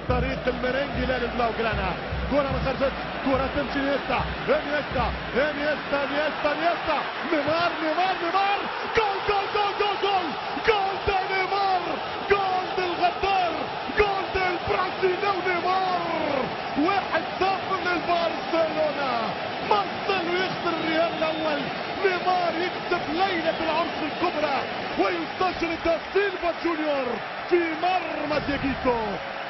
طريق المرنجي للبلاوغرانا. كرة ما خرجتش، كرة تمشي نيستا نيمار جول جول جول جول جول جول دي نيمار، جول دي الغدار، جول دي البرازيلي ونيمار. 1-0 للبرشلونة. مارسيلو يخسر الريال الاول، نيمار يكسب ليلة العرس الكبرى ويستشهد دا سيلفا جونيور في مرمى دياغيتو.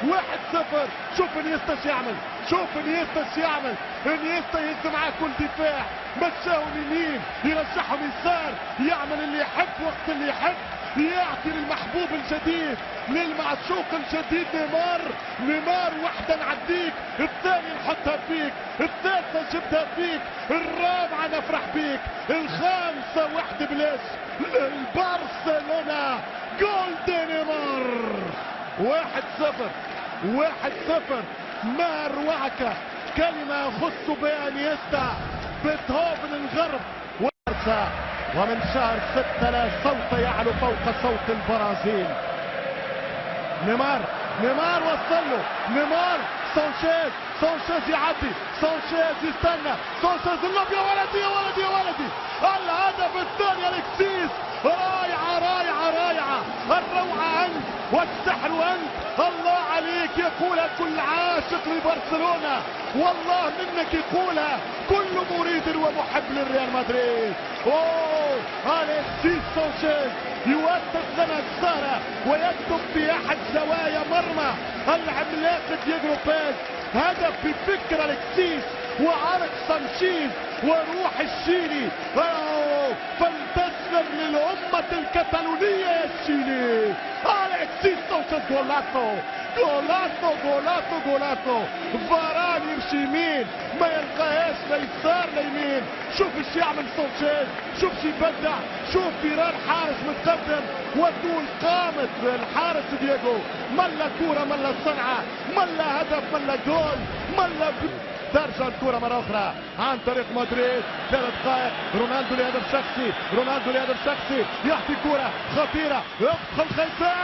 1-0. شوف انيستا يعمل، شوف انيستا يعمل، انيستا يهز معاه كل دفاع، مشاهم يمين يرجعهم يسار، يعمل اللي يحب وقت اللي يحب، يعطي للمحبوب الجديد للمعشوق الجديد نيمار واحدة نعديك، الثانية نحطها فيك، الثالثة نجبدها فيك، الرابعة نفرح بيك، الخامسة واحدة بلاش للبرشلونة. جول دي نيمار. 1-0 ما أروعك. كلمة يخص بها انيستا، بيتهوفن الغرب. ومن شهر 6 لا صوت يعلو فوق صوت البرازيل. نيمار وصل له، نيمار سانشيز يعدي، سانشيز يستنى، سانشيز اللوب، يا ولدي يا ولدي يا ولدي، الهدف الثاني الكسيس. رائعة الروعة أنت والسحر أنت، الله عليك يقولها كل عاشق لبرشلونة، والله منك يقولها كل مريد ومحب للريال مدريد. اوه اليكسيس سانشيز يوثق لنا السهرة ويكتب في احد زوايا مرمى العملاق دييغو لوبيز هدف بفكر اليكسيس وعرق سانشيز وروح الشيلي. فلتسلم للأمة الكتالونية يا الشيلي. اليكسيس سانشيز جولاتو. فاران يمشي يمين ما يلقاهاش لا يسار لا يمين. شوف ايش يعمل سانشيز، شوف ايش يبدع، شوف فيران حارس متقدم وتقول قامت الحارس دييغو. ملا كورة ملا صنعة ملا هدف ملا جول ملا ترجع الكرة مرة أخرى عن طريق مدريد. 3 دقائق. رونالدو لهدف شخصي يعطي كرة خطيرة، يدخل خيزي،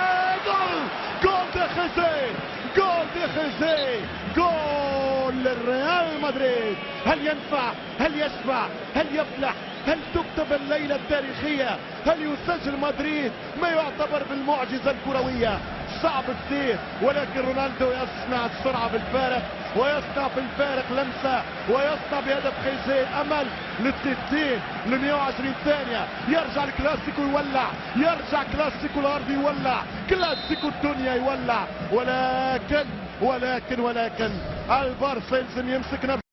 جول دي خيزي، جول للريال مدريد. هل ينفع؟ هل يشفع؟ هل يفلح؟ هل تكتب الليلة التاريخية؟ هل يسجل مدريد ما يعتبر بالمعجزة الكروية؟ صعب كثير، ولكن رونالدو يصنع السرعة بالفارق ويصنع في الفارق لمسة ويصنع بهدف خيزي أمل للتكتين ل 120 ثانية. يرجع الكلاسيكو يولع، يرجع كلاسيكو الأرض يولع، كلاسيكو الدنيا يولع. ولكن البارسا يلزم يمسك نفسه.